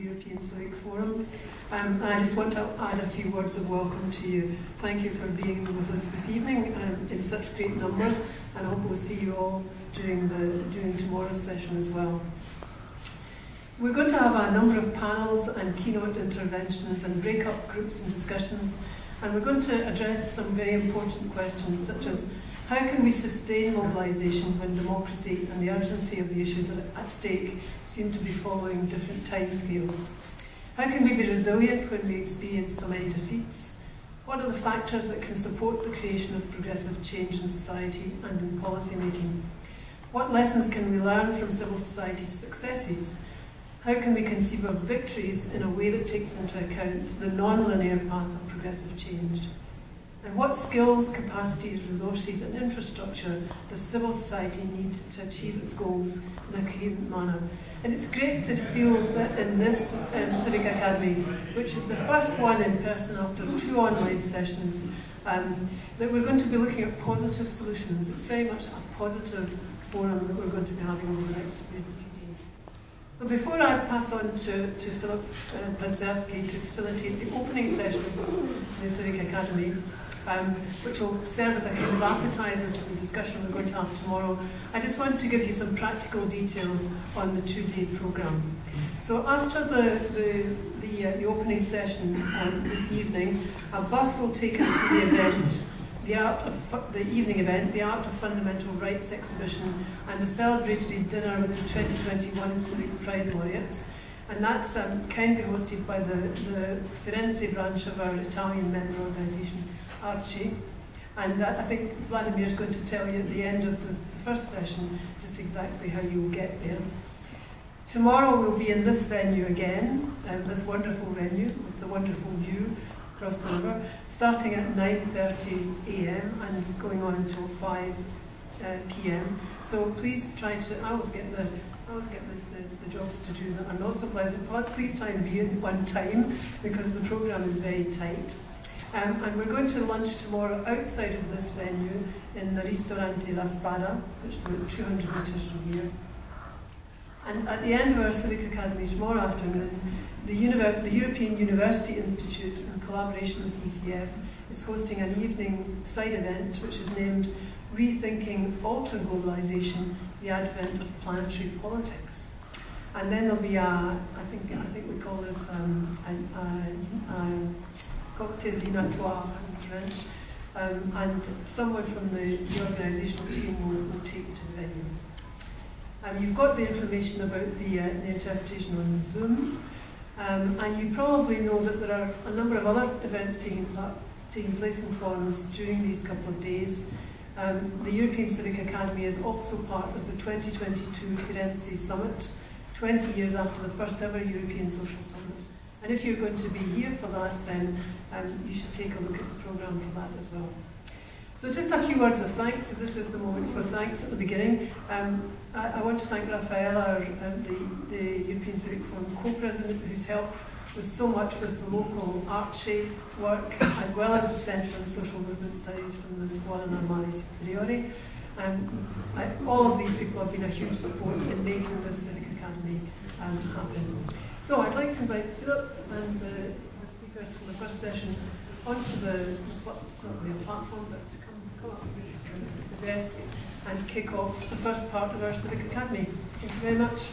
the European Civic Forum. And I just want to add a few words of welcome to you. Thank you for being with us this evening in such great numbers, and I hope we'll see you all during tomorrow's session as well. We're going to have a number of panels and keynote interventions and break-up groups and discussions, and we're going to address some very important questions, such as how can we sustain mobilisation when democracy and the urgency of the issues at stake seem to be following different timescales? How can we be resilient when we experience so many defeats? What are the factors that can support the creation of progressive change in society and in policy making? What lessons can we learn from civil society's successes? How can we conceive of victories in a way that takes into account the non-linear path of progressive change? And what skills, capacities, resources and infrastructure does civil society need to achieve its goals in a coherent manner? And it's great to feel that in this Civic Academy, which is the first one in person after 2 online sessions, that we're going to be looking at positive solutions. It's very much a positive forum that we're going to be having over the next few days. So before I pass on to Philip Panzerski to facilitate the opening session of the Civic Academy, which will serve as a kind of appetizer to the discussion we're going to have tomorrow, I just want to give you some practical details on the 2-day programme. So after the opening session this evening, a bus will take us to the event, the evening event, the Art of Fundamental Rights exhibition, and a celebratory dinner with the 2021 Civic Pride laureates. And that's kindly hosted by the Firenze branch of our Italian member organisation, Archie. And I think Vladimir's going to tell you at the end of the first session just exactly how you will get there. Tomorrow we'll be in this venue again, this wonderful venue with the wonderful view across the river, starting at 9:30 AM and going on until 5 PM. So please try to, I always get the jobs to do that are not so pleasant, but please try and be in on time because the programme is very tight. And we're going to lunch tomorrow outside of this venue in the Ristorante La Spada, which is about 200 metres from here. And at the end of our Civic Academy tomorrow afternoon, the European University Institute, in collaboration with ECF, is hosting an evening side event which is named Rethinking Alter Globalisation, the Advent of Planetary Politics. And then there'll be I think we call this cocktail dînatoire in French, and someone from the organisational team will take you to the venue. You've got the information about the interpretation on Zoom, and you probably know that there are a number of other events taking place in Florence during these couple of days. The European Civic Academy is also part of the 2022 Firenze Summit, 20 years after the first ever European Social Summit. And if you're going to be here for that, then you should take a look at the programme for that as well. So just a few words of thanks. So this is the moment for thanks at the beginning. I want to thank Raffaella, the European Civic Forum co-president, who's helped with so much with the local Archie work, as well as the Centre on Social Movement Studies from the Scuola Normale Superiore. All of these people have been a huge support in making this Civic Academy happen. So I'd like to invite Philip and the speakers from the first session onto it's not really a platform, but to come up to the desk and kick off the first part of our Civic Academy. Thank you very much.